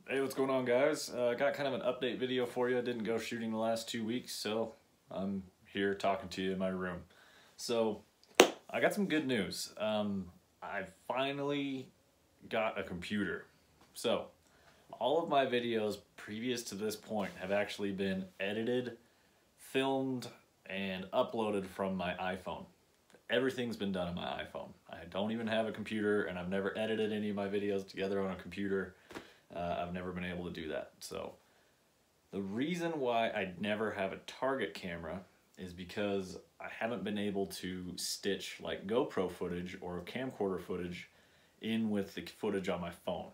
Hey, what's going on, guys? Got kind of an update video for you. I didn't go shooting the last 2 weeks, so I'm here talking to you in my room. So I got some good news. I finally got a computer. So all of my videos previous to this point have actually been edited, filmed, and uploaded from my iPhone. Everything's been done on my iPhone. I don't even have a computer, and I've never edited any of my videos together on a computer. I've never been able to do that. So the reason why I never have a target camera is because I haven't been able to stitch like GoPro footage or camcorder footage in with the footage on my phone.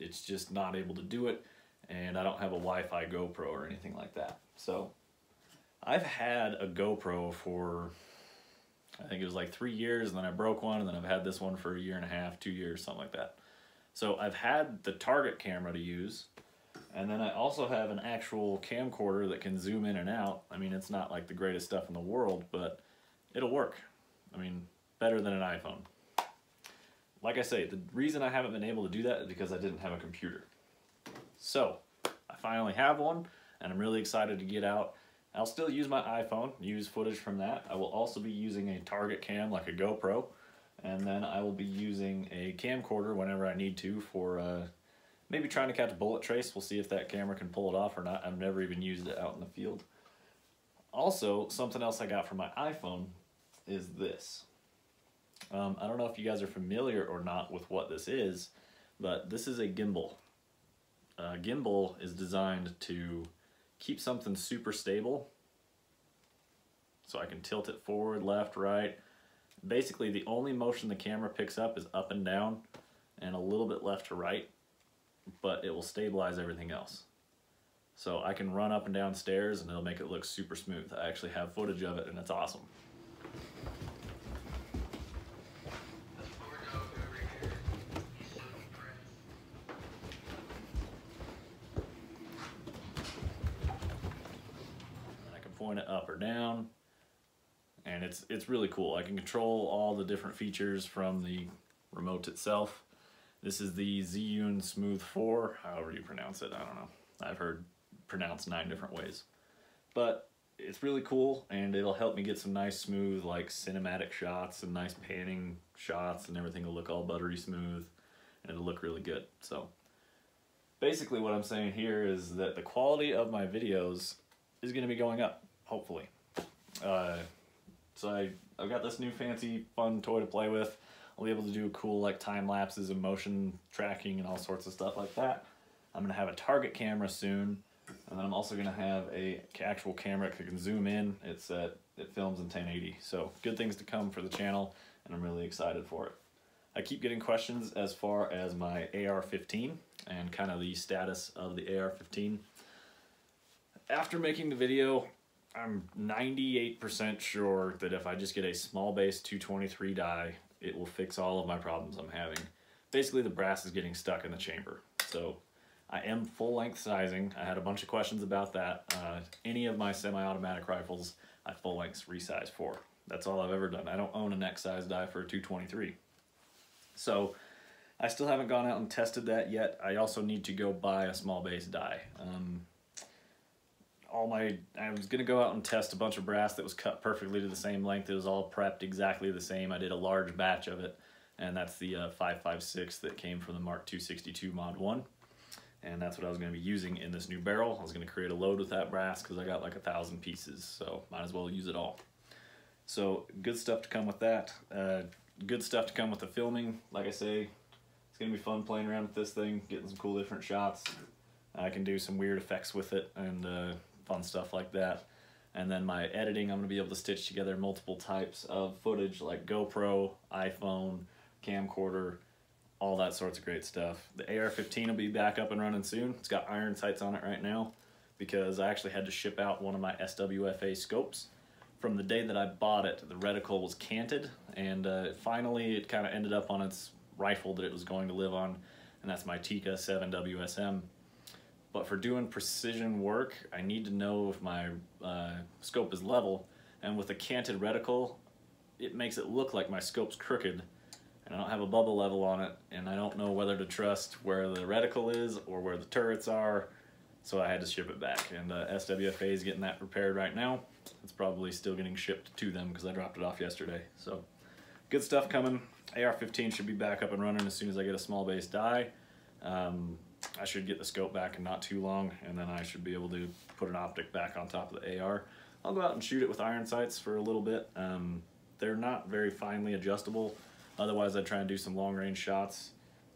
It's just not able to do it, and I don't have a Wi-Fi GoPro or anything like that. So I've had a GoPro for, I think it was like 3 years, and then I broke one, and then I've had this one for 1.5 years, 2 years, something like that. So I've had the target camera to use, and then I also have an actual camcorder that can zoom in and out. I mean, it's not like the greatest stuff in the world, but it'll work. I mean, better than an iPhone. Like I say, the reason I haven't been able to do that is because I didn't have a computer. So I finally have one, and I'm really excited to get out. I'll still use my iPhone, use footage from that. I will also be using a target cam like a GoPro. And then I will be using a camcorder whenever I need to for maybe trying to catch a bullet trace. We'll see if that camera can pull it off or not. I've never even used it out in the field. Also, something else I got from my iPhone is this. I don't know if you guys are familiar or not with what this is, but this is a gimbal. Gimbal is designed to keep something super stable. So I can tilt it forward, left, right. Basically, the only motion the camera picks up is up and down and a little bit left to right, but it will stabilize everything else. So I can run up and down stairs and it'll make it look super smooth. I actually have footage of it and it's awesome. I can point it up or down. And it's really cool. I can control all the different features from the remote itself. This is the Zhiyun Smooth 4, however you pronounce it, I don't know. I've heard pronounced 9 different ways. But it's really cool, and it'll help me get some nice smooth like cinematic shots and nice panning shots, and everything will look all buttery smooth, and it'll look really good. So basically what I'm saying here is that the quality of my videos is going to be going up, hopefully. So I've got this new fancy fun toy to play with. I'll be able to do cool like time lapses and motion tracking and all sorts of stuff like that. I'm gonna have a target camera soon, and then I'm also gonna have a actual camera that can zoom in. It films in 1080. So good things to come for the channel, and I'm really excited for it. I keep getting questions as far as my AR-15 and kind of the status of the AR-15. After making the video, I'm 98% sure that if I just get a small base 223 die, it will fix all of my problems I'm having. Basically, the brass is getting stuck in the chamber. So I am full length sizing. I had a bunch of questions about that. Any of my semi-automatic rifles, I full length resize for. That's all I've ever done. I don't own a neck size die for a 223. So I still haven't gone out and tested that yet. I also need to go buy a small base die. I was gonna go out and test a bunch of brass that was cut perfectly to the same length. It was all prepped exactly the same. I did a large batch of it, and that's the 5.56 that came from the Mark 262 Mod 1. And that's what I was gonna be using in this new barrel. I was gonna create a load with that brass because I got like 1,000 pieces, so might as well use it all. So good stuff to come with that. Good stuff to come with the filming. Like I say, it's gonna be fun playing around with this thing, getting some cool different shots. I can do some weird effects with it and fun stuff like that. And then my editing, I'm gonna be able to stitch together multiple types of footage like GoPro, iPhone, camcorder, all that sorts of great stuff. The AR-15 will be back up and running soon. It's got iron sights on it right now because I actually had to ship out one of my SWFA scopes. From the day that I bought it, the reticle was canted, and finally it kind of ended up on its rifle that it was going to live on, and that's my Tikka 7 WSM. But for doing precision work, I need to know if my scope is level, and with a canted reticle, it makes it look like my scope's crooked, and I don't have a bubble level on it, and I don't know whether to trust where the reticle is or where the turrets are, so I had to ship it back. And SWFA is getting that repaired right now. It's probably still getting shipped to them because I dropped it off yesterday. So good stuff coming. AR-15 should be back up and running as soon as I get a small base die. I should get the scope back in not too long, and then I should be able to put an optic back on top of the AR. I'll go out and shoot it with iron sights for a little bit. They're not very finely adjustable. Otherwise, I'd try and do some long-range shots.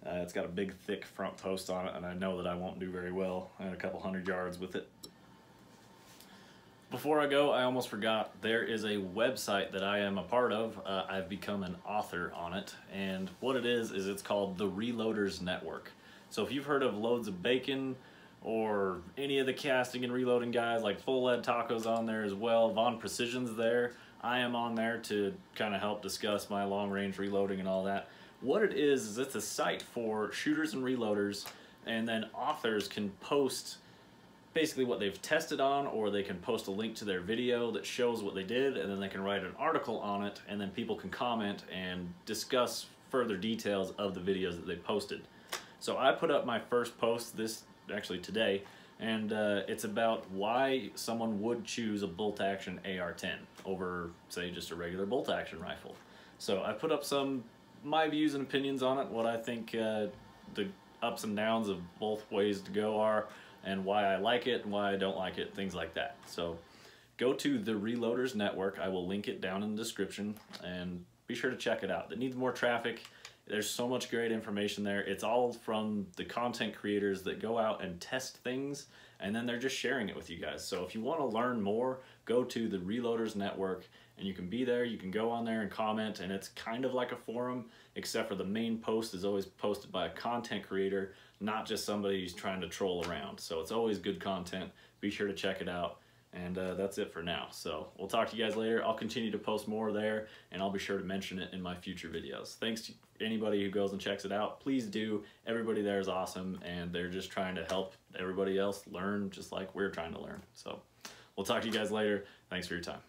It's got a big, thick front post on it, and I know that I won't do very well at a couple 100 yards with it. Before I go, I almost forgot, there is a website that I am a part of. I've become an author on it, and what it is it's called the Reloaders Network. So if you've heard of Loads of Bacon, or any of the casting and reloading guys, like Full Lead Taco's on there as well, Von Precision's there, I am on there to kind of help discuss my long-range reloading and all that. What it is it's a site for shooters and reloaders, and then authors can post basically what they've tested on, or they can post a link to their video that shows what they did, and then they can write an article on it, and then people can comment and discuss further details of the videos that they posted. So I put up my first post actually today, and it's about why someone would choose a bolt-action AR-10 over, say, just a regular bolt-action rifle. So I put up my views and opinions on it, what I think the ups and downs of both ways to go are, and why I like it and why I don't like it, things like that. So go to the Reloaders Network. I will link it down in the description, and be sure to check it out. It needs more traffic. There's so much great information there. It's all from the content creators that go out and test things, and then they're just sharing it with you guys. So if you want to learn more, go to the Reloaders Network, and you can be there. You can go on there and comment, and it's kind of like a forum, except for the main post is always posted by a content creator, not just somebody who's trying to troll around. So it's always good content. Be sure to check it out. And that's it for now. So we'll talk to you guys later. I'll continue to post more there, and I'll be sure to mention it in my future videos. Thanks to anybody who goes and checks it out. Please do. Everybody there is awesome, and they're just trying to help everybody else learn just like we're trying to learn. So we'll talk to you guys later. Thanks for your time.